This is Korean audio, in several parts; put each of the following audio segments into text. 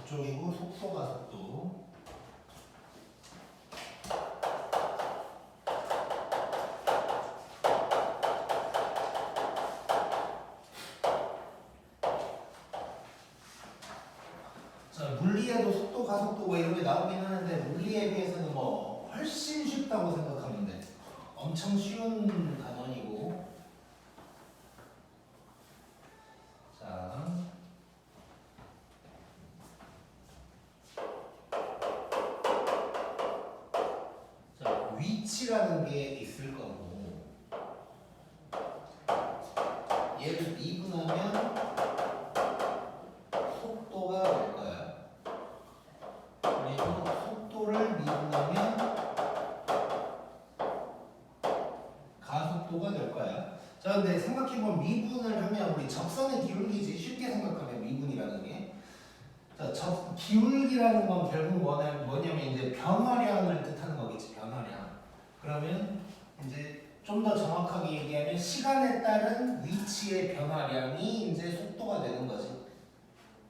149쪽이고 속도가 속도. 자, 물리에도 속도, 가속도 뭐 이런 게 나오긴 하는데 물리에 비해서는 뭐 훨씬 쉽다고 생각하면 돼. 엄청 쉬운 단원이고. 자, 위치라는 게 있을 거고, 얘를 미분하면 속도가 될 거야. 그리고 속도를 미분하면 가속도가 될 거야. 자, 근데 생각해보면 미분을 하면 우리 적선의 기울기지. 쉽게 생각하면 미분이라는 게. 자, 기울기라는 건 결국 뭐냐면 이제 변화량을 뜻하는 거겠지. 변화량. 그러면 이제 좀 더 정확하게 얘기하면 시간에 따른 위치의 변화량이 이제 속도가 되는 거지.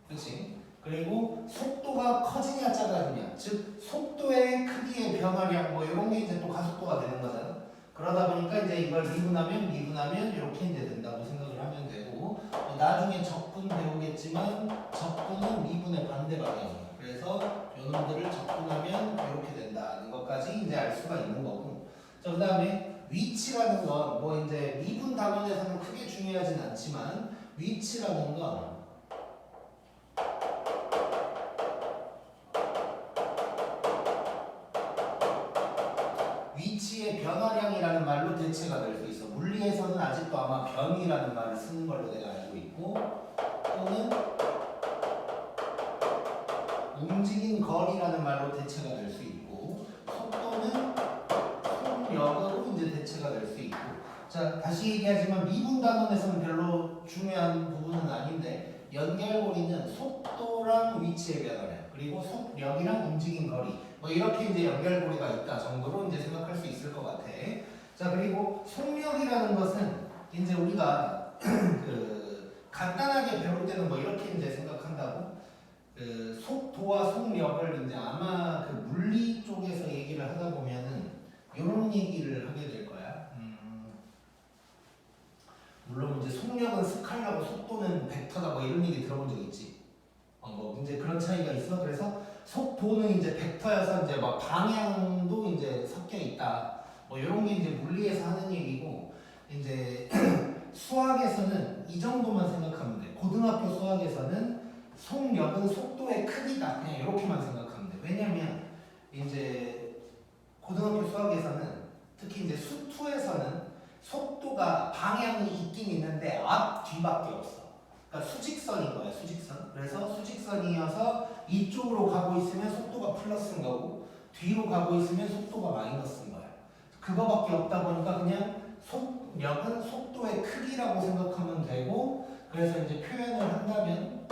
그렇지? 그리고 속도가 커지냐 작아지냐, 즉 속도의 크기의 변화량 뭐 이런 게 이제 또 가속도가 되는 거잖아. 그러다 보니까 이제 이걸 미분하면 이렇게 이제 된다고 생각을 하면 되고, 나중에 적분 배우겠지만 적분은 미분의 반대 방향이야. 그래서 요놈들을 적분하면 이렇게 된다는 것까지 이제 알 수가 있는 거고. 자, 그다음에 위치라는 건 뭐 이제 미분 단원에서는 크게 중요하진 않지만 위치라는 건 위치의 변화량이라는 말로 대체가 될 수 있어. 물리에서는 아직도 아마 변이라는 말을 쓰는 걸로 내가 알고 있고, 또는 움직인 거리라는 말로 대체가 될 수 있고, 속도는 속력으로 이제 대체가 될 수 있고. 자, 다시 얘기하지만 미분 단원에서는 별로 중요한 부분은 아닌데, 연결고리는 속도랑 위치의 변화량, 그리고 속력이랑 움직인 거리, 뭐 이렇게 이제 연결고리가 있다 정도로 이제 생각할 수 있을 것 같아. 자, 그리고 속력이라는 것은 이제 우리가 그 간단하게 배울 때는 뭐 이렇게 이제 생각한다고. 그 속도와 속력을 이제 아마 그 물리 쪽에서 얘기를 하다 보면은 이런 얘기를 하게 될 거야. 물론 이제 속력은 스칼라고 속도는 벡터다 뭐 이런 얘기 들어본 적 있지. 뭐 이제 그런 차이가 있어. 그래서 속도는 이제 벡터여서 이제 막 방향도 이제 섞여 있다. 뭐 이런 게 이제 물리에서 하는 얘기고, 이제 수학에서는 이 정도만 생각하면 돼. 고등학교 수학에서는 속력은 속도의 크기다. 그냥 이렇게만 생각하면 돼. 왜냐면 이제 고등학교 수학에서는 특히 이제 수투에서는 속도가 방향이 있긴 있는데 앞 뒤밖에 없어. 그러니까 수직선인 거야, 수직선. 그래서 수직선이어서 이쪽으로 가고 있으면 속도가 플러스인 거고, 뒤로 가고 있으면 속도가 마이너스인 거야. 그거밖에 없다 보니까 그냥 속력은 속도의 크기라고 생각하면 되고, 그래서 이제 표현을 한다면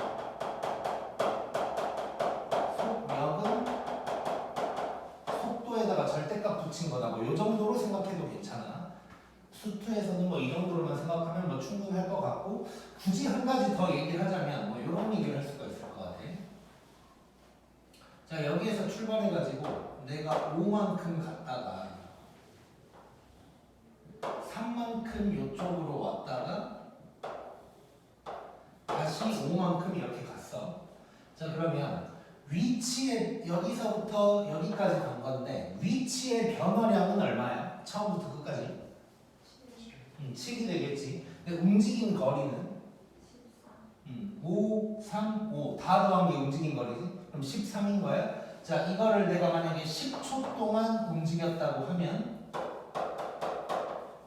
속력은 속도에다가 절대값 붙인 거다. 뭐 이 정도로 생각해도 괜찮아. 수투에서는 뭐 이 정도로만 생각하면 뭐 충분할 것 같고, 굳이 한 가지 더 얘기를 하자면 뭐 이런 얘기를 할 수가 있을 것 같아. 자, 여기에서 출발해가지고 내가 5만큼 갔다가 3만큼 이쪽으로 왔다가 다시 5만큼 이렇게 갔어. 자, 그러면 위치에 여기서부터 여기까지 간 건데 위치의 변화량은 얼마야? 처음부터 끝까지? 7이 되겠지. 근데 움직인 거리는 5, 3, 5 다 더한 게 움직인 거리지. 그럼 13인 거야. 자, 이거를 내가 만약에 10초 동안 움직였다고 하면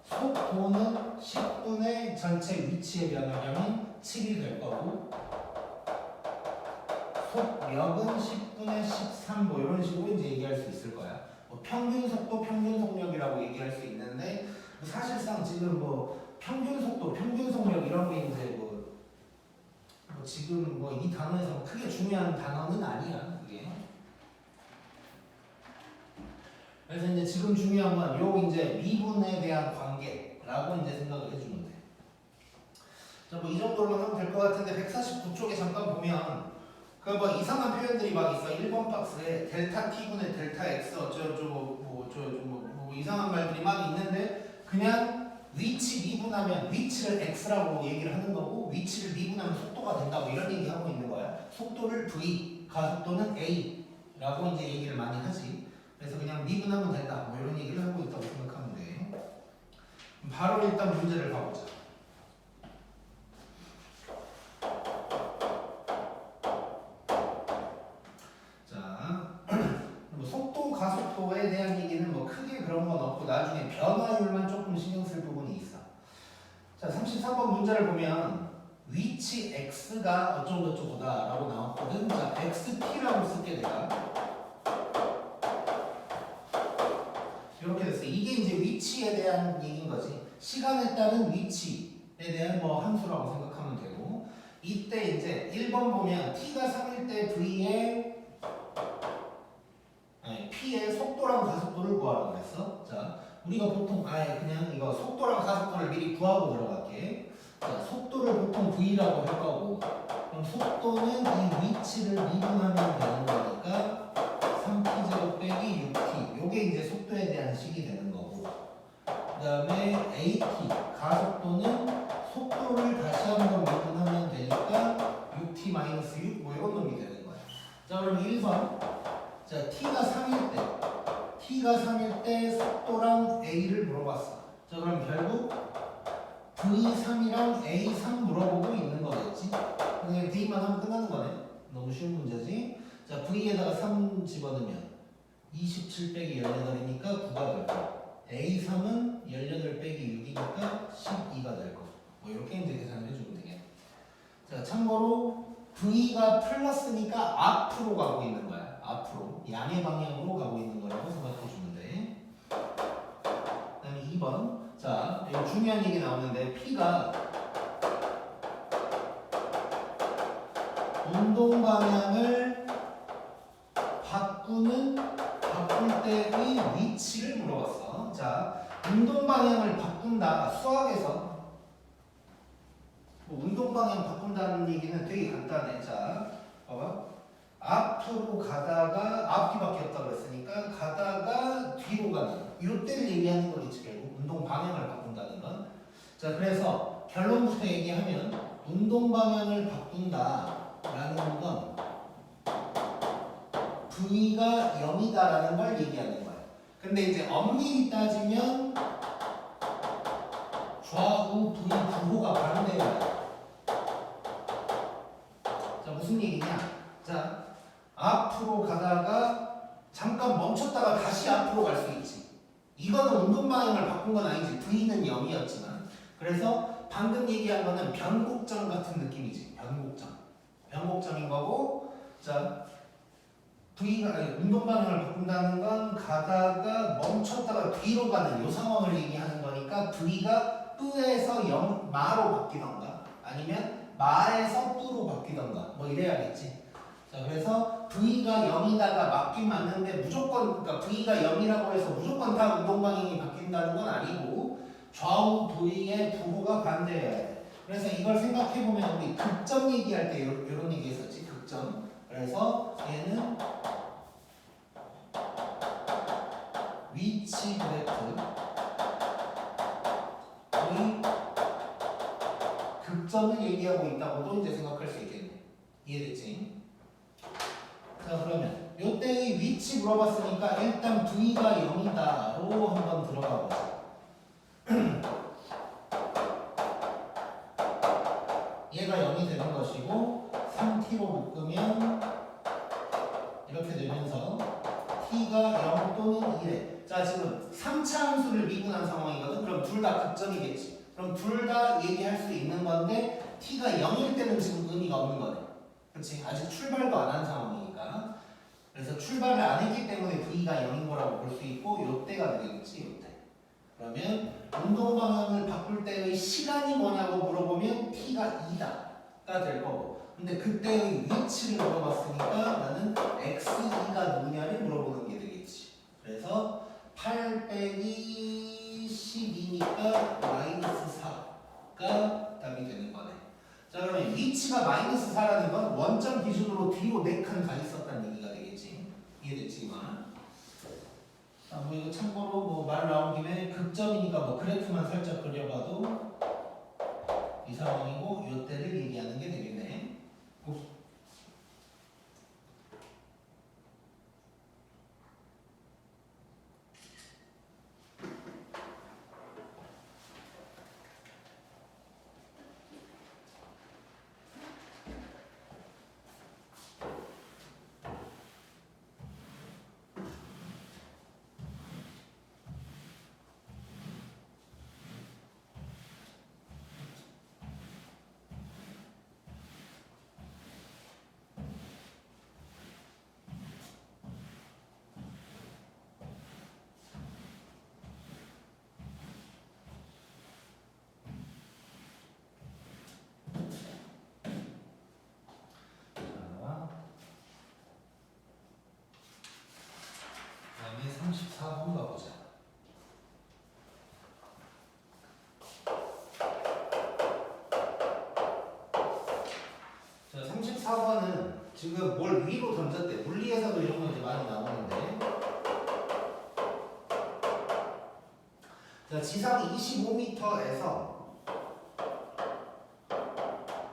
속도는 10분의 전체 위치의 변화량이 7이 될 거고, 속력은 10분의 13 뭐 이런 식으로 이제 얘기할 수 있을 거야. 뭐 평균 속도, 평균 속력이라고 얘기할 수 있는데, 사실상 지금 뭐 평균 속도, 평균 속력 이런 게 이제 뭐 지금 뭐 이 단어에서 크게 중요한 단어는 아니야, 이게. 그래서 이제 지금 중요한 건 요 이제 미분에 대한 관계라고 이제 생각을 해주면 돼. 자, 뭐 이 정도로만 하면 될 것 같은데 149쪽에 잠깐 보면 그 뭐 이상한 표현들이 막 있어. 1번 박스에 델타 t분의 델타 x 어쩌고 뭐 이상한 말들이 막 있는데 그냥 위치 미분하면 위치를 x라고 얘기를 하는 거고 위치를 미분하면 속도가 된다고 이런 얘기하고 있는 거야. 속도를 v, 가속도는 a라고 이제 얘기를 많이 하지. 그래서 그냥 미분하면 된다 뭐 이런 얘기를 하고 있다고 생각하면 돼. 바로 일단 문제를 봐보자. 속도, 가속도에 대한 얘기는 뭐 크게 그런 건 없고 나중에 변화율만 조금 신경 쓸 부분이 있어. 자, 33번 문제를 보면 위치 x가 어쩌고저쩌고다 라고 나왔거든. 자, xt라고 쓸게 내가. 이렇게 됐어. 이게 이제 위치에 대한 얘기인 거지. 시간에 따른 위치에 대한 뭐 함수라고 생각하면 되고 이때 이제 1번 보면 t가 3일 때 v의 P의 속도랑 가속도를 구하라고 했어. 자, 우리가 보통 아예 그냥 이거 속도랑 가속도를 미리 구하고 들어갈게. 자, 속도를 보통 V라고 할 거고, 그럼 속도는 이 위치를 미분하면 되는 거니까 3T0 빼기 6T. 요게 이제 속도에 대한 식이 되는 거고. 그 다음에 AT, 가속도는 속도를 다시 한번 미분하면 되니까 6T-6, 뭐 이런 놈이 되는 거야. 자, 그럼 1번. 자, T가 3일 때 속도랑 A를 물어봤어. 자, 그럼 결국 V3이랑 A3 물어보고 있는 거겠지? 그냥 V만 하면 끝나는 거네. 너무 쉬운 문제지? 자, V에다가 3 집어넣으면 27 빼기 18이니까 9가 될 거. A3은 18 빼기 6이니까 12가 될 거. 뭐 이렇게 이제 계산을 해주면 되겠네. 자, 참고로 V가 플러스니까 앞으로 가고 있는 거야. 앞으로 양의 방향으로 가고 있는 거라고 생각해 주면 돼. 그다음에 2번. 자, 이거 중요한 얘기 나오는데 P가 운동 방향을 바꿀 때의 위치를 물어봤어. 자, 운동 방향을 바꾼다. 수학에서 운동 방향 바꾼다는 얘기는 되게 간단해. 자, 봐봐. 앞으로 가다가 앞뒤밖에 없다고 했으니까 가다가 뒤로 가는 이때를 얘기하는 거겠지. 결국 운동 방향을 바꾼다는 건. 자, 그래서 결론부터 얘기하면 운동 방향을 바꾼다라는 건 V가 0이다라는 걸 얘기하는 거야. 근데 이제 엄밀히 따지면 좌우 V 부호가 반대여야 돼. 자, 무슨 얘기냐? 자, 앞으로 가다가 잠깐 멈췄다가 다시 앞으로 갈 수 있지. 이거는 운동 방향을 바꾼 건 아니지. V는 0이었지만. 그래서 방금 얘기한 거는 변곡점 같은 느낌이지. 변곡점인 거고. 자, V가 운동 방향을 바꾼다는 건 가다가 멈췄다가 뒤로 가는 이 상황을 얘기하는 거니까 V가 뿌에서 마로 바뀌던가 아니면 마에서 뿌로 바뀌던가 뭐 이래야겠지. 자, 그래서 V가 0이다가 맞긴 맞는데 무조건, 그러니까 V가 0이라고 해서 무조건 다 운동 방향이 바뀐다는 건 아니고 좌우 V의 부호가 반대여야 돼. 그래서 이걸 생각해 보면 우리 극점 얘기할 때 이런 얘기 했었지. 극점. 그래서 얘는 위치 그래프의 극점을 얘기하고 있다고도 이제 생각할 수 있겠네. 이해됐지? 자, 그러면 이때의 위치 물어봤으니까 일단 V가 0이다로 한번 들어가 보자. 얘가 0이 되는 것이고 3t로 묶으면 이렇게 되면서 t가 0 또는 1에 자, 지금 3차 함수를 미분한 상황이거든. 그럼 둘 다 극점이겠지. 그럼 둘 다 얘기할 수 있는 건데 t가 0일 때는 지금 의미가 없는 거네. 그렇지? 아직 출발도 안 한 상황이니까. 그래서 출발을 안 했기 때문에 V가 0인 거라고 볼 수 있고 요때가 되겠지. 요때. 그러면 운동 방향을 바꿀 때의 시간이 뭐냐고 물어보면 t가 2다가 될 거고 근데 그때의 위치를 물어봤으니까 나는 x2가 누구냐를 물어보는 게 되겠지. 그래서 8 빼기 12니까 마이너스 4가 답이 되는 거네. 자, 자, 그러면 위치가 마이너스 4라는 건 원점 기준으로 뒤로 4칸 가 있었다는 얘기가 되겠지. 이해됐지, 이만? 자, 뭐 이거 참고로 뭐 말 나온 김에 극점이니까 뭐 그래프만 살짝 그려봐도 이 상황이고 이때를 얘기하는 게 되겠네. 다음에 34번 가보자. 자, 34번은 지금 뭘 위로 던졌대. 물리에서도 이런 거 이제 많이 나오는데. 자, 지상 25m에서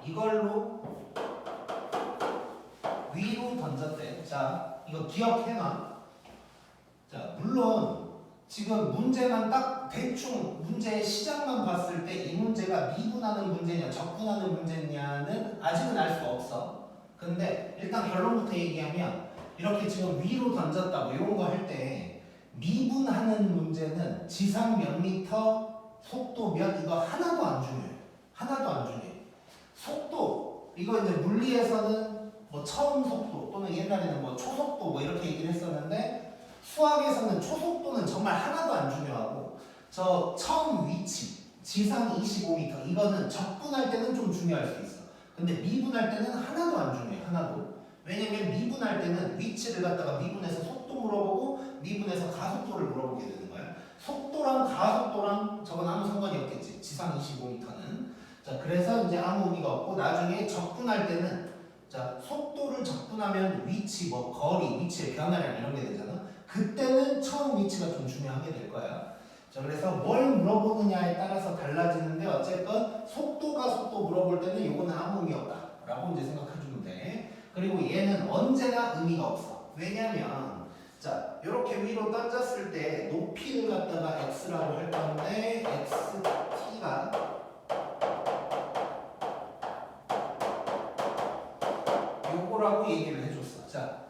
이걸로 위로 던졌대. 자, 이거 기억해놔. 자, 물론 지금 문제만 딱 대충 문제의 시작만 봤을 때 이 문제가 미분하는 문제냐 적분하는 문제냐는 아직은 알 수 없어. 근데 일단 결론부터 얘기하면 이렇게 지금 위로 던졌다 뭐 이런 거 할 때 미분하는 문제는 지상 몇 미터, 속도 몇 이거 하나도 안 중요해. 하나도 안 중요해. 속도 이거 이제 물리에서는 뭐 처음 속도 또는 옛날에는 뭐 초속도 뭐 이렇게 얘기를 했었는데 수학에서는 초속도는 정말 하나도 안 중요하고 저 처음 위치 지상 25m 이거는 적분할 때는 좀 중요할 수 있어. 근데 미분할 때는 하나도 안 중요해. 하나도. 왜냐면 미분할 때는 위치를 갖다가 미분해서 속도 물어보고 미분해서 가속도를 물어보게 되는 거야. 속도랑 가속도랑 저건 아무 상관이 없겠지. 지상 25m는. 자, 그래서 이제 아무 의미가 없고 나중에 적분할 때는 자, 속도를 적분하면 위치, 뭐 거리, 위치의 변화량 이런 게 되잖아. 그때는 처음 위치가 좀 중요하게 될 거야. 자, 그래서 뭘 물어보느냐에 따라서 달라지는데 어쨌건 속도가 속도 물어볼 때는 이거는 아무 의미 없다라고 이제 생각해주면 돼. 그리고 얘는 언제나 의미가 없어. 왜냐면 자, 이렇게 위로 던졌을 때 높이를 갖다가 x라고 할 건데 xt가 요거라고 얘기를 해줬어. 자,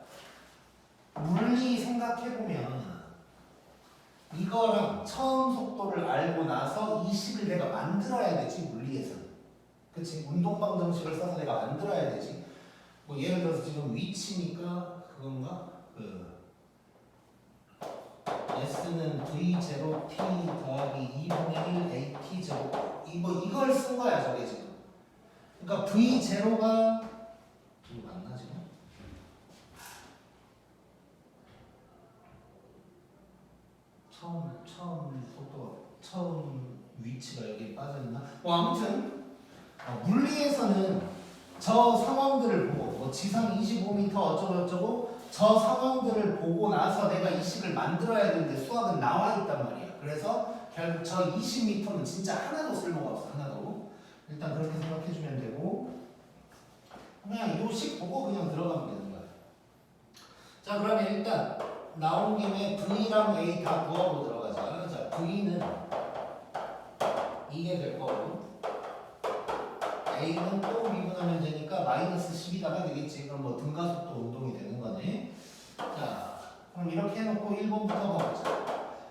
물리 생각해보면 이거랑 처음 속도를 알고 나서 이 식을 내가 만들어야 되지. 물리에서는. 그치? 운동방정식을 써서 내가 만들어야 되지. 뭐 예를 들어서 지금 위치니까 그건가? 그 S는 V0T 더하기 2분의 1 AT 제곱 이걸 쓴 거야 저게 지금. 그러니까 V0가 이거 맞나 지금? 처음 속도 처음 위치가 여기 빠져있나? 뭐 아무튼 물리에서는 저 상황들을 보고 뭐 지상 25m 어쩌고저쩌고 저 상황들을 보고 나서 내가 이 식을 만들어야 되는데 수학은 나와 있단 말이야. 그래서 결국 저 20m는 진짜 하나도 쓸모가 없어. 하나도. 일단 그렇게 생각해주면 되고 그냥 이 식 보고 그냥 들어가면 되는 거야. 자, 그러면 일단 나온 김에 V랑 A 다 구하고 들어가자. 자, V는 이게 될 거고 A는 또 미분하면 되니까 마이너스 10이다가 되겠지. 그럼 뭐 등가속도 운동이 되는 거네. 자, 그럼 이렇게 해놓고 1번부터 가보자.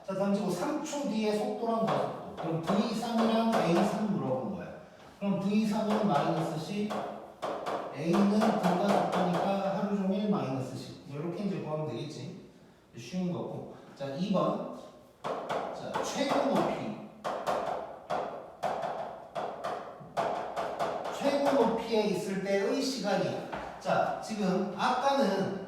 자, 던지고 3초 뒤에 속도랑 가속도. 그럼 V3이랑 A3 물어본 거야. 그럼 V3은 마이너스 10, A는 등가속도니까 하루 종일 마이너스 10. 이렇게 이제 구하면 되겠지. 쉬운 거고. 자, 2번. 자, 최고 높이. 최고 높이에 있을 때의 시간이야. 자, 지금 아까는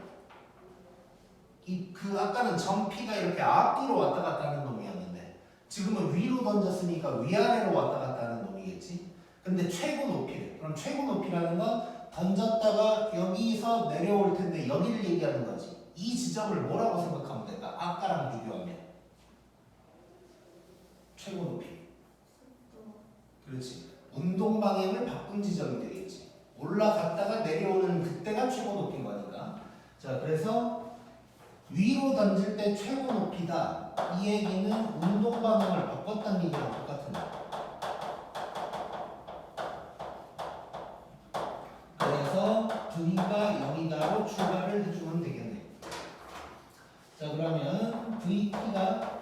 아까는 점피가 이렇게 앞뒤로 왔다 갔다 하는 놈이었는데 지금은 위로 던졌으니까 위아래로 왔다 갔다 하는 놈이겠지. 근데 최고 높이래. 그럼 최고 높이라는 건 던졌다가 여기서 내려올 텐데 여기를 얘기하는 거지. 이 지점을 뭐라고 생각하면 될까? 아까랑 비교하면 최고 높이. 그렇지. 운동 방향을 바꾼 지점이 되겠지. 올라갔다가 내려오는 그때가 최고 높이인 거니까. 자, 그래서 위로 던질 때 최고 높이다. 이 얘기는 운동 방향을 바꿨다는 얘기랑 똑같은 거야. 그래서 V가 0이다로 추가를 해주면 되겠네. 자, 그러면 VT가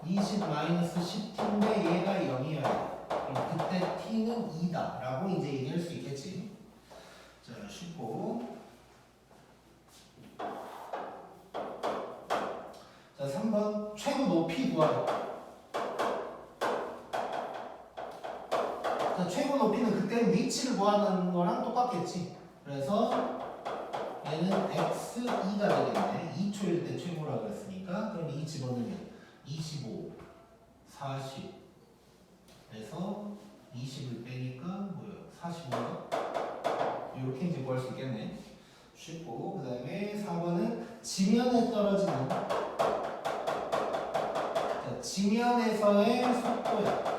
20-10t인데 얘가 0이어야 돼. 그럼 그때 t는 2다 라고 이제 얘기할 수 있겠지. 자, 쉽고. 자, 3번 최고 높이 구하라. 자, 최고 높이는 그때 위치를 구하는 거랑 똑같겠지. 그래서 얘는 x2가 되겠네. 2초일 때 최고라고 그랬으니까. 그럼 2 집어넣으면 25, 40 에서 20을 빼니까 뭐예요? 45가? 이렇게 이제 구할 수 있겠네. 쉽고. 그 다음에 4번은 지면에 떨어지는, 자, 지면에서의 속도야.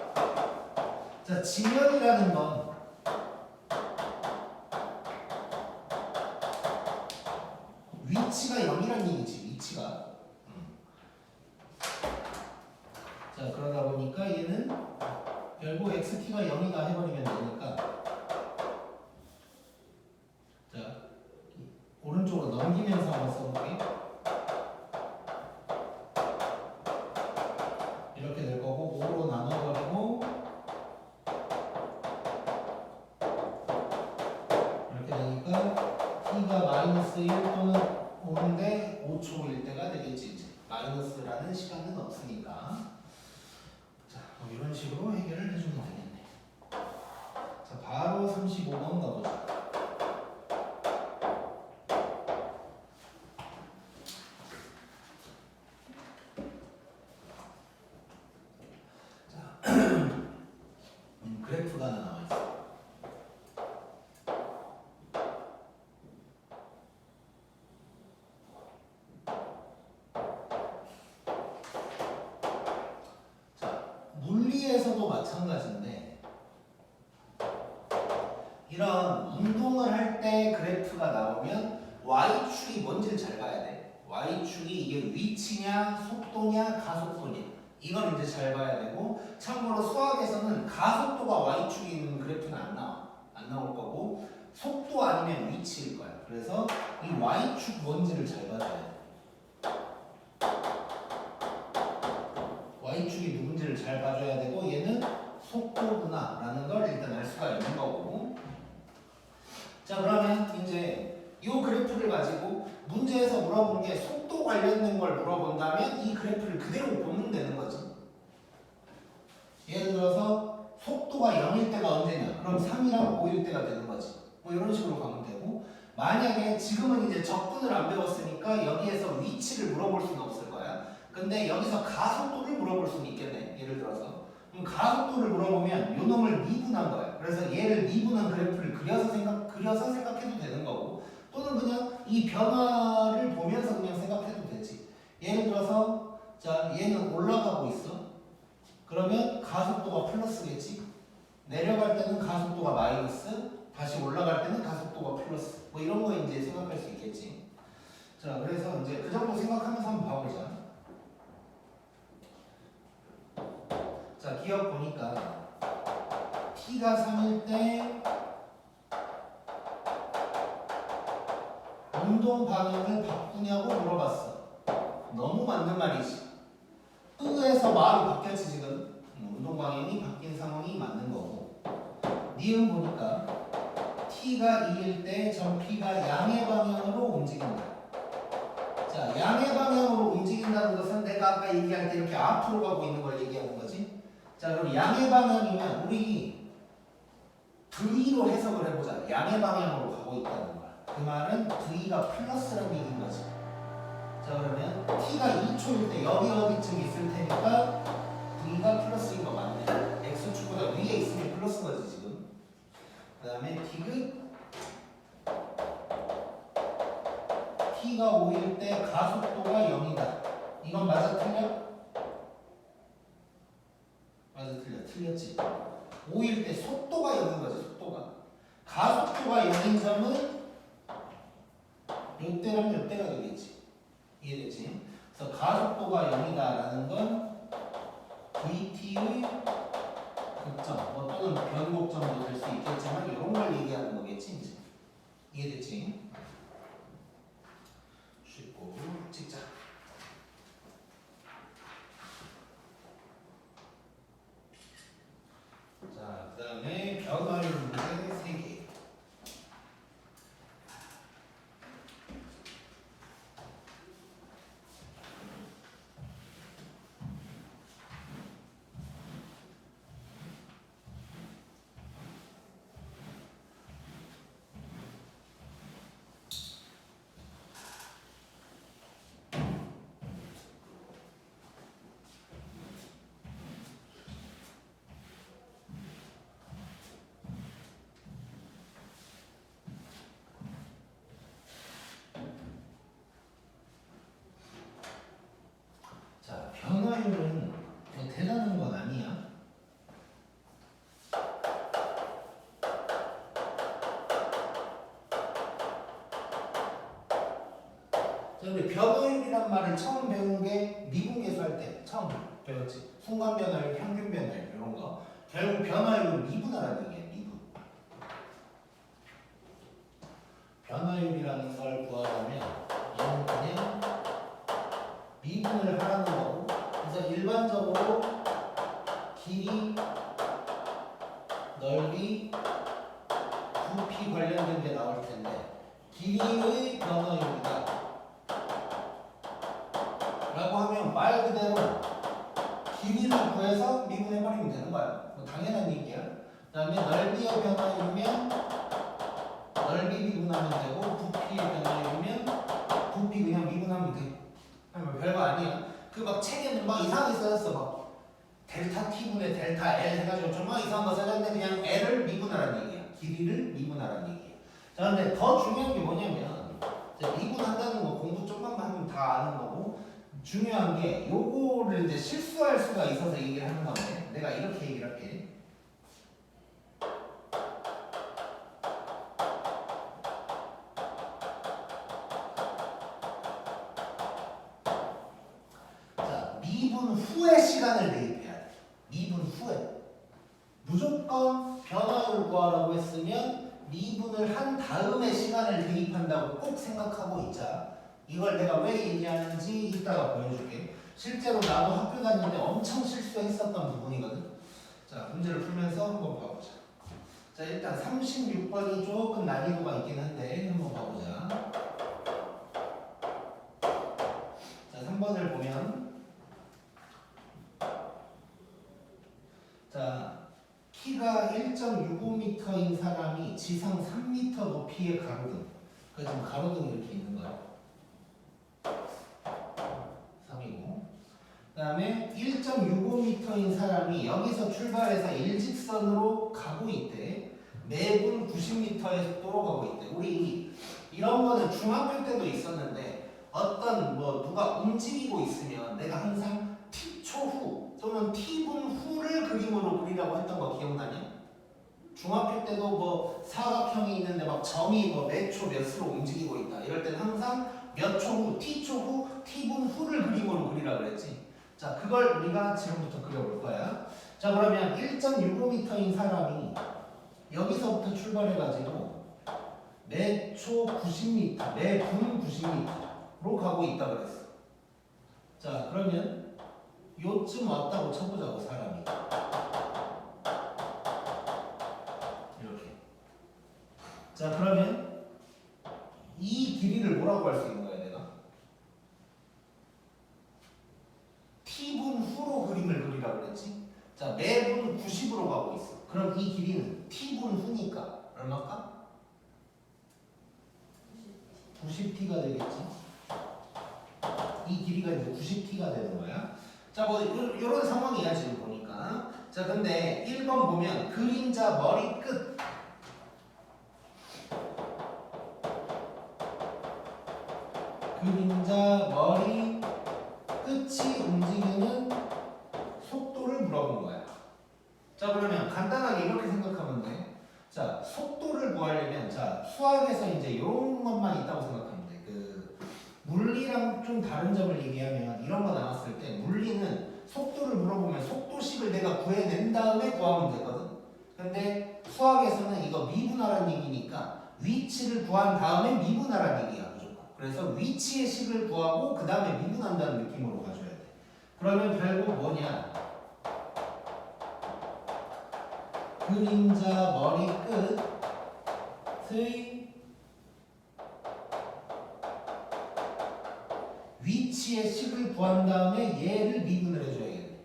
자, 지면이라는 건 위치가 0이란 얘기지. 위치가. 자, 그러다 보니까 얘는 결국 xt가 0이다 해버리면 되니까, 자, 오른쪽으로 넘기면서 한번 써볼게. 이렇게 될 거고 5로 나눠버리고 이렇게 되니까 t가 마이너스 1 또는 5인데 5초일 때가 되겠지. 이제 마이너스라는 시간은 없으니까. 자, 이런 식으로 해결을 해주면 되겠네. 자, 바로 35번 가보자. 자, 그래프가 하나 나와 있어. 자, 물리에서도 마찬가지인데, 이런 운동을 할 때 그래프가 나오면 y축이 뭔지를 잘 봐야 돼. y축이 이게 위치냐, 속도냐, 가속도냐. 이걸 이제 잘 봐야 되고, 참고로 수학에서는 가속도가 y축이 있는 그래프는 안 나와. 안 나올 거고, 속도 아니면 위치일 거야. 그래서 이 y축 뭔지를 잘 봐줘야 돼. y축이 누군지를 잘 봐줘야 되고, 얘는 속도구나 라는 걸 일단 알 수가 있는 거고. 자, 그러면 이제 이 그래프를 가지고 문제에서 물어본 게 속도 관련된 걸 물어본다면 이 그래프를 그대로 보면 되는 거지. 예를 들어서 속도가 0일 때가 언제냐? 그럼 3이랑 5일 때가 되는 거지. 뭐 이런 식으로 가면 되고, 만약에 지금은 이제 적분을 안 배웠으니까 여기에서 위치를 물어볼 수는 없을 거야. 근데 여기서 가속도를 물어볼 수는 있겠네. 예를 들어서. 그럼 가속도를 물어보면 요 놈을 미분한 거야. 그래서 얘를 미분한 그래프를 그려서 생각해도 되는 거고, 또는 그냥 이 변화를 보면서 그냥 생각해도 되지. 예를 들어서 자, 얘는 올라가고 있어. 그러면 가속도가 플러스겠지. 내려갈 때는 가속도가 마이너스, 다시 올라갈 때는 가속도가 플러스. 뭐 이런 거 이제 생각할 수 있겠지. 자, 그래서 이제 그 정도 생각하면서 한번 봐보자. 자, 기억 보니까 t가 3일 때 운동 방향을 바꾸냐고 물어봤어. 너무 맞는 말이지. 으에서 마로 바뀌었지 지금. 운동 방향이 바뀐 상황이 맞는 거고. 니은 보니까 t가 2일 때 전 p가 양의 방향으로 움직인다. 자, 양의 방향으로 움직인다는 것은 내가 아까 얘기할 때 이렇게 앞으로 가고 있는 걸 얘기하는 거지. 자, 그럼 양의 방향이면 우리 V로 해석을 해보자. 양의 방향으로 가고 있다는 거야. 그 말은 V가 플러스라는 얘기인 거지. 자, 그러면 T가 2초일 때 여기 어디쯤 있을 테니까 V가 플러스인 거 맞네. X축보다 위에 있으면 플러스인 거지 지금. 틀렸지. 5일 때 속도가 0인 거지. 속도가. 가속도가 0인 점은 요때라면 요때가 되겠지. 이해됐지? 그래서 가속도가 0이다라는 건 VT의 극점 뭐 또는 변곡점도 될 수 있겠지만 이런 걸 얘기하는 거겠지 이제. 이해됐지? 쉽고 찍자. 자, 그 다음에 변화율 문제 3개. 자, 변화율은 뭐 대단한 건 아니야. 자, 우리 변화율이란 말을 처음 배운 게 미분계수 할 때 처음 배웠지. 순간 변화율, 평균 변화율 이런 거. 결국 변화율은 미분하라는 얘기야. 미분. 변화율이라는 걸 구하려면 얘는 그냥 미분을 하라는 거고. 그래서 일반적으로 길이, 넓이, 부피 관련된 게 나올 텐데 길이의 변화율이다. 라고 하면 말 그대로 길이를 구해서 미분해버리면 되는 거야. 뭐 당연한 얘기야. 그 다음에 넓이의 변화율이면 넓이 미분하면 되고 부피의 변화율이면 부피 그냥 미분하면 돼. 뭐 별거 아니야. 그 막 책에는 막 이상하게 써졌어. 막 델타 T분의 델타 L 해가지고 좀 막 이상한 거 써졌는데 그냥 L을 미분하라는 얘기야. 길이를 미분하라는 얘기야. 자, 근데 더 중요한 게 뭐냐면 미분한다는 거 공부 좀만 하면 다 아는 거고 중요한 게 요거를 이제 실수할 수가 있어서 얘기를 하는 건데 내가 이렇게 얘기를 할게. 자, 미분 후에 시간을 대입해야 돼. 미분 후에. 무조건 변화율 구하라고 했으면 미분을 한 다음에 시간을 대입한다고 꼭 생각하고 있자. 이걸 내가 왜 얘기하는지 이따가 보여줄게. 실제로 나도 학교 다닐 때 엄청 실수했었던 부분이거든. 자, 문제를 풀면서 한번 봐보자. 자, 일단 36번이 조금 난이도가 있긴 한데 한번 봐보자. 자, 3번을 보면 자, 키가 1.65m인 사람이 지상 3m 높이의 가로등. 그 지금 가로등이 이렇게 있는 거야. 3이고. 그 다음에 1.65m인 사람이 여기서 출발해서 일직선으로 가고 있대. 매분 90m의 속도로 가고 있대. 우리 이런 거는 중학교 때도 있었는데 어떤 뭐 누가 움직이고 있으면 내가 항상 t초 후 또는 t분 후를 그림으로 그리라고 했던 거 기억나냐? 중학교 때도 뭐 사각형이 있는데 막 점이 뭐 몇 초 몇으로 움직이고 있다. 이럴 때는 항상 몇 초 후, t초 후, t분 후를 그림으로 그리라 그랬지. 자, 그걸 우리가 지금부터 그려볼 거야. 자, 그러면 1.65m인 사람이 여기서부터 출발해가지고 매초 90m, 매분 90m로 가고 있다 그랬어. 자, 그러면 요쯤 왔다고 쳐보자고 사람이. 이렇게. 자, 그러면 이 길이를 뭐라고 할 수 있는 거야 내가? t분 후로 그림을 그리라고 그랬지. 자, 매분 90으로 가고 있어. 그럼 이 길이는 t분 후니까 얼마일까? 90t가 되겠지. 이 길이가 이제 90t가 되는 거야. 자, 뭐 이런 상황이야 지금 보니까. 자, 근데 1번 보면 그림자 머리 끝. 그림자 머리 끝이 움직이는 속도를 물어본 거야. 자, 그러면 간단하게 이렇게 생각하면 돼. 자, 속도를 구하려면, 자, 수학에서 이제 이런 것만 있다고 생각하면 돼. 그, 물리랑 좀 다른 점을 얘기하면 이런 거 나왔을 때, 물리는 속도를 물어보면 속도식을 내가 구해낸 다음에 구하면 되거든. 근데 수학에서는 이거 미분하라는 얘기니까 위치를 구한 다음에 미분하라는 얘기야, 무조건. 그래서 위치의 식을 구하고 그 다음에 미분한다는 느낌으로 가줘야 돼. 그러면 결국 뭐냐? 그림자 머리끝의 위치의 식을 구한 다음에 얘를 미분을 해줘야겠네.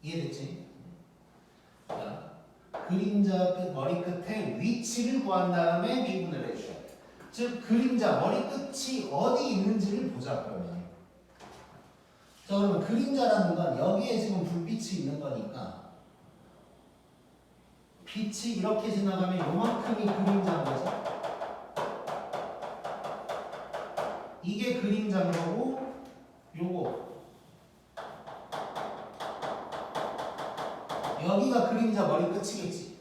이해됐지? 자, 그림자 머리끝의 위치를 구한 다음에 미분을 해줘야 돼. 즉 그림자 머리끝이 어디 있는지를 보자. 그러면 자, 그러면 그림자라는 건 여기에 지금 불빛이 있는 거니까 빛이 이렇게 지나가면 요만큼이 그림자인 거죠. 이게 그림자인 거고 요거 여기가 그림자 머리끝이겠지.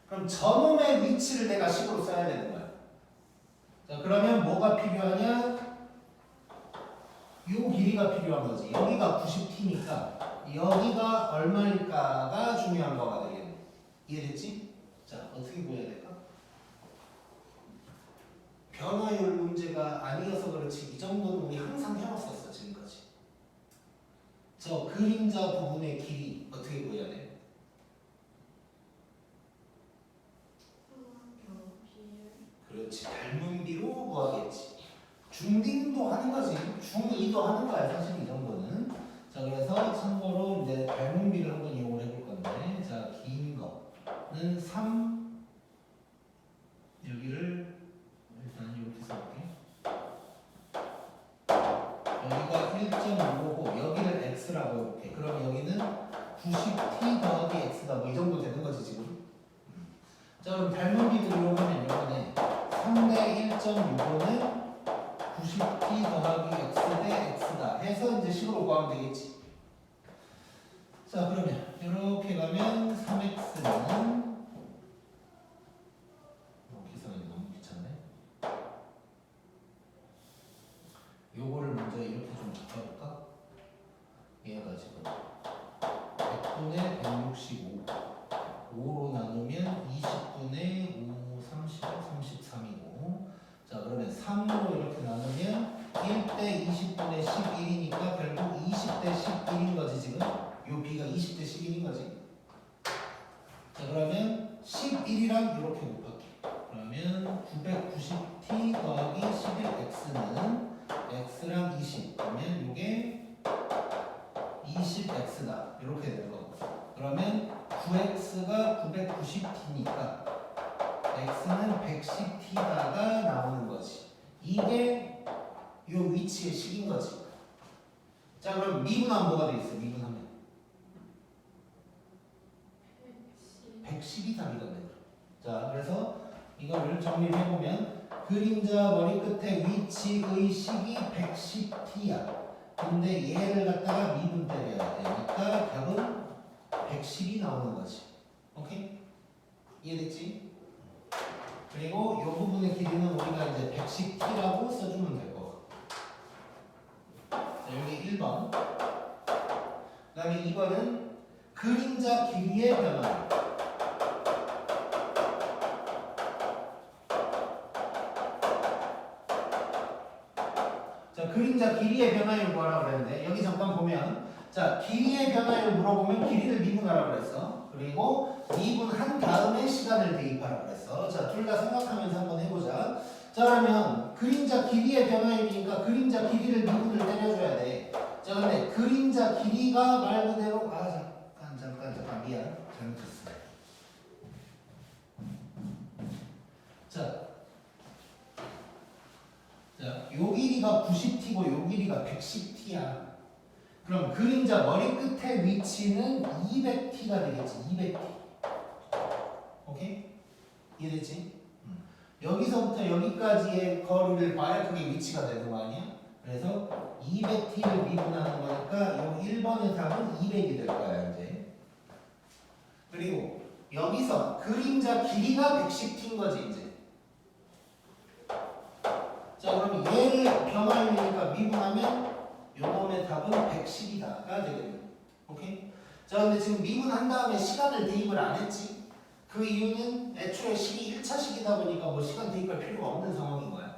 그럼 저놈의 위치를 내가 식으로 써야 되는 거야. 자, 그러면 뭐가 필요하냐? 요 길이가 필요한 거지. 여기가 90t니까 여기가 얼마일까가 중요한 거가 되겠네. 이해됐지? 자, 어떻게 보여야 될까? 변화율 문제가 아니어서 그렇지 이 정도는 우리 항상 해왔었어 지금까지. 저 그림자 부분의 길이 어떻게 보여야 돼? 그렇지, 닮은 비로 구하겠지. 중딩도 하는 거지. 중2도 하는 거야 사실 이 정도는. 자, 그래서 참고로 이제 닮은 비를 한번 이용을 해볼 건데, 자, 긴 거는 3 여기를 일단 이렇게 써볼게. 여기가 1.5고 여기를 x라고 해볼게. 그럼 여기는 90t 더하기 x다. 뭐 이 정도 되는 거지 지금. 자, 그럼 닮은 비를 이용하면 이번에 3대 1.65는 90t 더하기 x 대 x다 해서 이제 식으로 구하면 되겠지. 자, 그러면 이렇게 가면 3x는 계산하기 너무 귀찮네. 요거를 먼저 이렇게 좀 바꿔볼까? 얘가 지금 100분의 165 5로 나누면 20분의 5, 30, 33이고, 자, 그러면 3으로 이렇게 나누면 1대 20분의 11이니까 결국 20대 11인 거지 지금. 요 b가 20대 11인 거지. 자, 그러면 11이랑 이렇게 곱할게. 그러면 990t 더하기 11x는 x랑 20. 그러면 이게 20x다. 이렇게 되는 거고. 그러면 9x가 990t니까 x는 110t다가 나오는 거지. 이게 요 위치의 식인 거지. 자, 그럼 미분하면 뭐가 돼 있어? 미분하면 110이 답이거든요. 자, 그래서 이거를 정리를 해보면 그림자 머리 끝에 위치의 식이 110t야. 근데 얘를 갖다가 미분 때려야 되니까 답은 110이 나오는 거지. 오케이? 이해됐지? 그리고 이 부분의 길이는 우리가 이제 110t라고 써주면 될 거고. 자, 여기 1번. 그 다음에 2번은 그림자 길이의 변화. 자, 그림자 길이의 변화율 구하라고 그랬는데 여기 잠깐 보면, 자, 길이의 변화율 물어보면 길이를 미분하라고 그랬어. 그리고 미분한 다음에 시간을 대입하라고 그랬어. 자, 둘 다 생각하면서 한번 해보자. 자, 그러면 그림자 길이의 변화율이니까 그림자 길이를 미분을 때려줘야 돼. 자, 근데 그림자 길이가 말 그대로 잠깐 미안, 잘못했어. 자, 요 길이가 90t고 요 길이가 110t야. 그럼 그림자 머리 끝의 위치는 200t가 되겠지. 200t. 오케이? 이해됐지? 여기서부터 여기까지의 거리를 봐야 그게 위치가 되는 거 아니야? 그래서 200t를 미분하는 거니까 요 1번의 답은 200이 될 거야, 이제. 그리고 여기서 그림자 길이가 110t인 거지 이제. 자 그럼 얘를 변화율이니까 미분하면 요놈의 답은 110이다가 되겠네. 오케이? 자 근데 지금 미분한 다음에 시간을 대입을 안 했지. 그 이유는 애초에 식이 1차식이다 보니까 뭐 시간 대입할 필요가 없는 상황인 거야.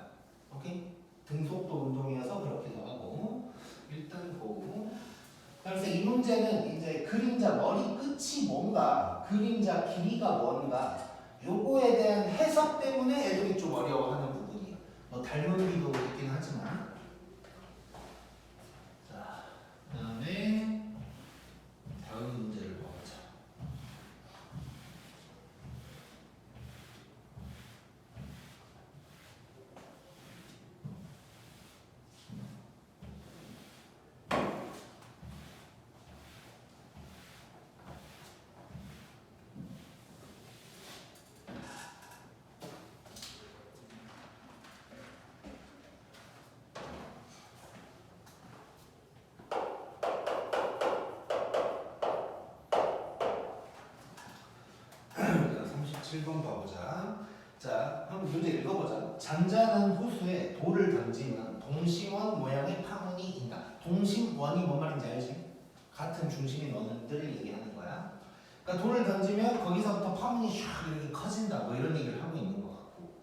오케이? 등속도 운동이어서 그렇기도 하고 일단 보고. 그래서 이 문제는 이제 그림자 머리 끝이 뭔가, 그림자 길이가 뭔가 요거에 대한 해석 때문에 애들이 좀 어려워하는 부분이에요. 뭐 닮은 비도 있긴 하지만. 자, 그다음에 다음 문제를 보자. 자, 37번 봐보자. 자, 한번 문제 읽어보자. 잔잔한 호수에 돌을 던지면 동심원 모양의 파문이 인다. 동심원이 뭔 말인지 알지? 같은 중심인 원들을 얘기하는 거야. 그러니까 돌을 던지면 거기서부터 파문이 샥 이렇게 커진다. 뭐 이런 얘기를 하고 있는 것 같고.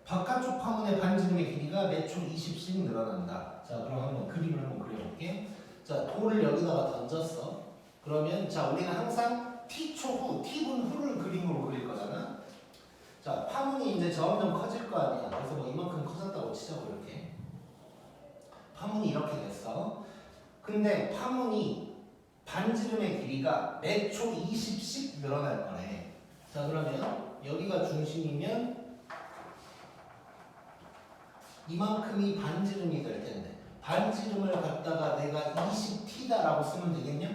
바깥쪽 파문의 반지름의 길이가 매 초 20씩 늘어난다. 자, 그럼 한번 그림을 한번 그려볼게. 자, 돌을 여기다가 던졌어. 그러면 자, 우리는 항상 t초 후, t분 후를 그림으로 그릴 거잖아. 자, 파문이 이제 점점 커질 거 아니야. 그래서 뭐 이만큼 커졌다고 치자고 이렇게. 파문이 이렇게 됐어. 근데 파문이 반지름의 길이가 매 초 20씩 늘어날 거네. 자, 그러면 여기가 중심이면 이만큼이 반지름이 될 텐데 반지름을 갖다가 내가 20t다라고 쓰면 되겠냐?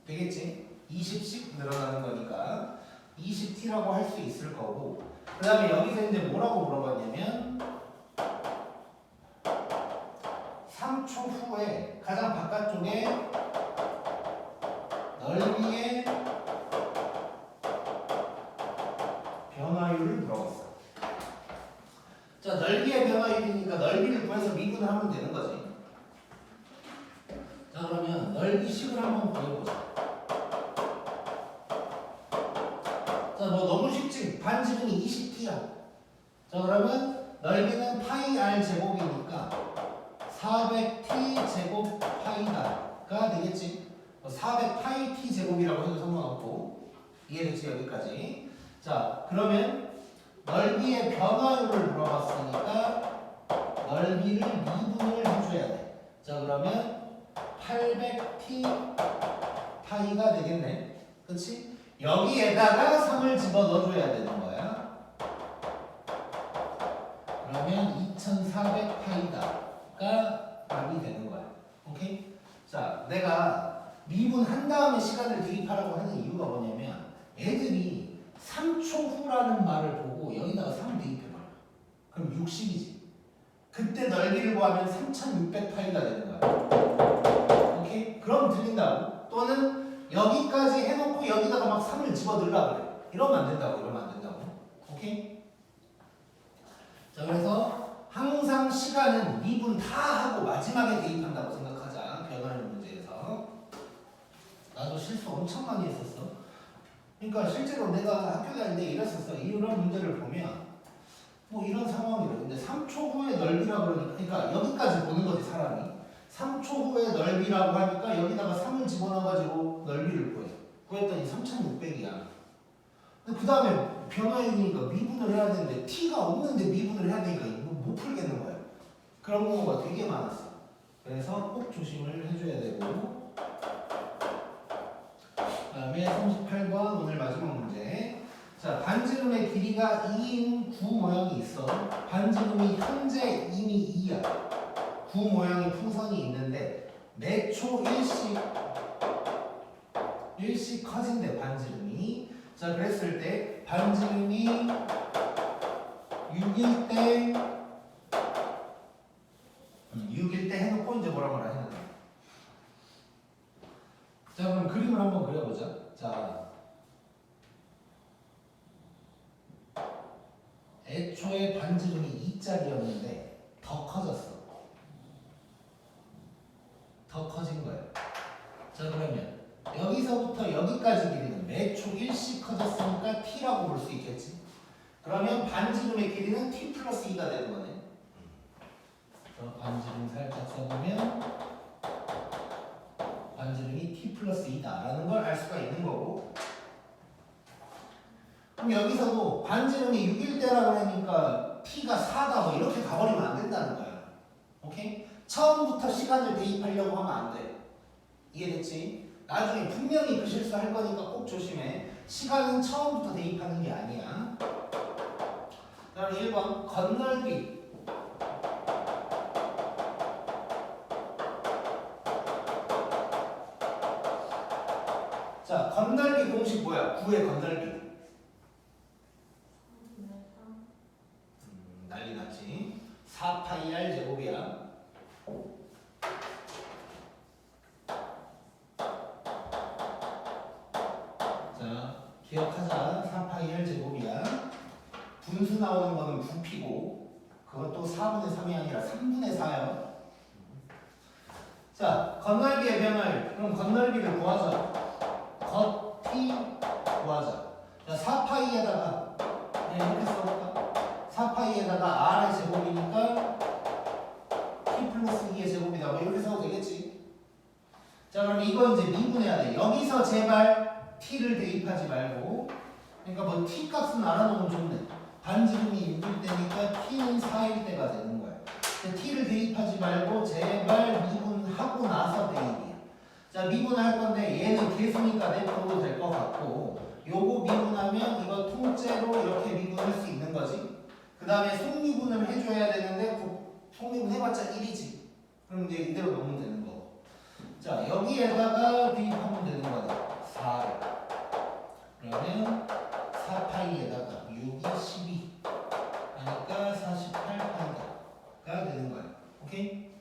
되겠지? 20씩 늘어나는 거니까 20t라고 할 수 있을 거고, 그 다음에 여기서 이제 뭐라고 물어봤냐면 3초 후에 가장 바깥쪽에 넓이의 변화율을 물어봤어. 자, 넓이의 변화율이니까 넓이를 구해서 미분을 하면 되는 거지. 자, 그러면 넓이식을 한번 구해보자. 자, 뭐 너무 쉽지? 반지름이 20t야. 자, 그러면 넓이는 파이 r 제곱이니까 400t 제곱 파이다가 되겠지. 400파이 t 제곱이라고 해도 상관없고. 이해됐지? 여기까지. 자, 그러면 넓이의 변화율을 물어봤으니까 넓이를 미분을 해줘야 돼. 자, 그러면 800t 파이가 되겠네. 그치? 여기에다가 3을 집어 넣어줘야 되는 거야. 그러면 2400파이다가 답이 되는 거야. 오케이? 자, 내가 미분한 다음에 시간을 대입하라고 하는 이유가 뭐냐면 애들이 3초 후라는 말을 보고 여기다가 3을 대입해봐요. 그럼 60이지. 그때 넓이를 구하면 3600파이가 되는 거야. 오케이? 그럼 들린다고. 또는 여기까지 해놓고 여기다가 막 3을 집어넣으려고 그래. 이러면 안 된다고. 이러면 안 된다고. 오케이? 자, 그래서 항상 시간은 미분 다 하고 마지막에 대입한다고 생각하자. 변화율 문제에서. 나도 실수 엄청 많이 했었어. 그러니까 실제로 내가 학교 다닐 때 이랬었어. 이런 문제를 보면 뭐 이런 상황이래. 근데 3초 후에 넓이라 그러니까 여기까지 보는 거지 사람이. 3초 후에 넓이라고 하니까 여기다가 3을 집어넣어가지고 넓이를 구해. 구했더니 3600이야. 근데 그 다음에 변화율이니까 미분을 해야 되는데 t가 없는데 미분을 해야 되니까 이거 못 풀겠는 거야. 그런 경우가 되게 많았어. 그래서 꼭 조심을 해줘야 되고. 그 다음에 38번 오늘 마지막 문제. 자, 반지름의 길이가 2인 구 모양이 있어. 반지름이 현재 이미 2야. 구 모양의 풍선이 있는데 매 초 1씩 커진대 반지름이. 자, 그랬을 때 반지름이 6일 때 6일 때 해놓고 이제 뭐라 해놔. 자, 자, 그럼 그림을 한번 그려보자. 자, 애초에 반지름이 2짜리였는데 더 커졌어. 더 커진 거예요. 자, 그러면 여기서부터 여기까지 길이는 매초 1씩 커졌으니까 t라고 볼 수 있겠지. 그러면 반지름의 길이는 t 플러스 2가 되는 거네. 반지름 살짝 써보면 반지름이 t 플러스 2다 라는 걸 알 수가 있는 거고, 그럼 여기서도 반지름이 6일 때라고 하니까 t가 4다 뭐 이렇게 가버리면 안 된다는 거야. 오케이? 처음부터 시간을 대입하려고 하면 안 돼. 이해됐지? 나중에 분명히 그 실수할 거니까 꼭 조심해. 시간은 처음부터 대입하는 게 아니야. 그다음 1번 건널비. 자, 건널비 공식 뭐야? 9의 건널비. 난리 났지. 4파이 r 제곱이야. 자, 기억하자. 4파이 r 제곱이야. 분수 나오는 거는 부피고 그것도 4분의 3이 아니라 3분의 4야. 자, 건널비의 변화율. 그럼 건널비를 구하자. 겉 t 구하자. 자, 4파이에다가 이렇게 써볼까? 4파이에다가 r의 제곱이니까 t 플러스 2의 제곱이다. 뭐 이렇게 써도 되겠지. 자, 그럼 이거 이제 미분해야 돼. 여기서 제발 t를 대입하지 말고, 그러니까 뭐 t 값은 알아놓으면 좋네. 반지름이 6일 때니까 t는 4일 때가 되는 거야. t를 대입하지 말고 제발 미분하고 나서 대입이야. 자, 미분할 건데 얘는 계수니까 냅둬도 될 것 같고, 요거 미분하면 이거 통째로 이렇게 미분할 수 있는 거지. 그 다음에 속미분을 해줘야 되는데 속미분 해봤자 1이지. 그럼 이제 이대로 넣으면 되는 거고. 자, 여기에다가 대입하면 되는 거다. 4. 그러면 4파이에다가 6이 12 하니까 48파이가 되는 거야. 오케이?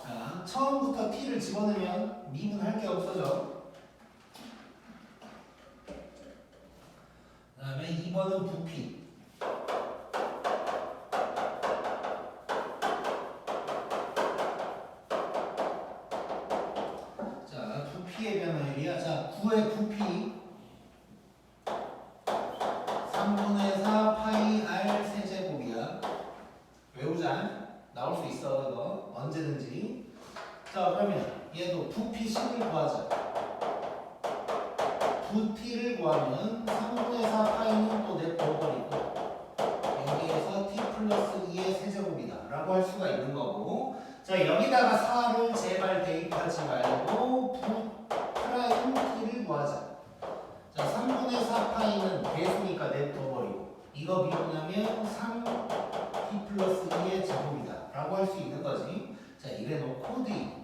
자, 처음부터 t를 집어넣으면 미분할 게 없어져. 그 다음에 2번은 부피. 자, 부피의 변화율이야. 자, 9의 부피 3분의 4 파이 r 세제곱이야. 외우자. 나올 수 있어, 이거. 언제든지. 자, 그러면 얘도 부피 10을 구하자. 부t를 구하면 3분의 4 파이는 또 냅둬버리고 여기에서 t 플러스 2의 세제곱이다 라고 할 수가 있는 거고, 자, 여기다가 4를 제발 대입하지 말고 부 프라임 t를 구하자. 자, 3분의 4 파이는 배수니까 냅둬버리고 이거 미분하면 3t 플러스 2의 제곱이다 라고 할 수 있는 거지. 자, 이래 놓고 d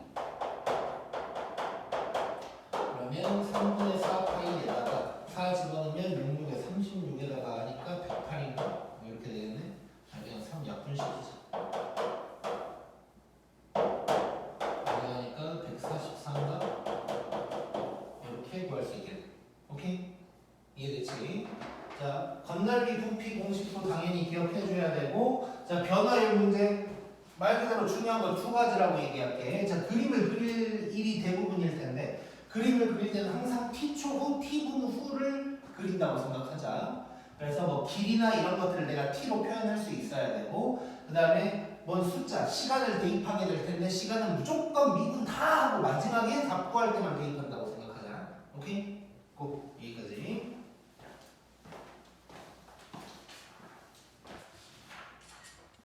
그러면 3분의 4 파이에다가 4 집어넣으면 66에 36에다가 하니까 108인가? 뭐 이렇게 되겠네. 자, 그냥 3 약분시키자. 이렇게 하니까 143가? 이렇게 구할 수 있겠네. 오케이? 이해됐지? 자, 건널비 부피 공식도 당연히 기억해줘야 되고, 자, 변화율 문제 말 그대로 중요한 건 두 가지라고 얘기할게. 자, 그림을 그릴 일이 대부분일 텐데 그림을 그릴 때는 항상 t초 후, t분 후를 그린다고 생각하자. 그래서 뭐 길이나 이런 것들을 내가 t로 표현할 수 있어야 되고, 그 다음에 뭔 숫자, 시간을 대입하게 될 텐데 시간은 무조건 미분 다 하고 마지막에 답 구할 때만 대입한다고 생각하자. 오케이?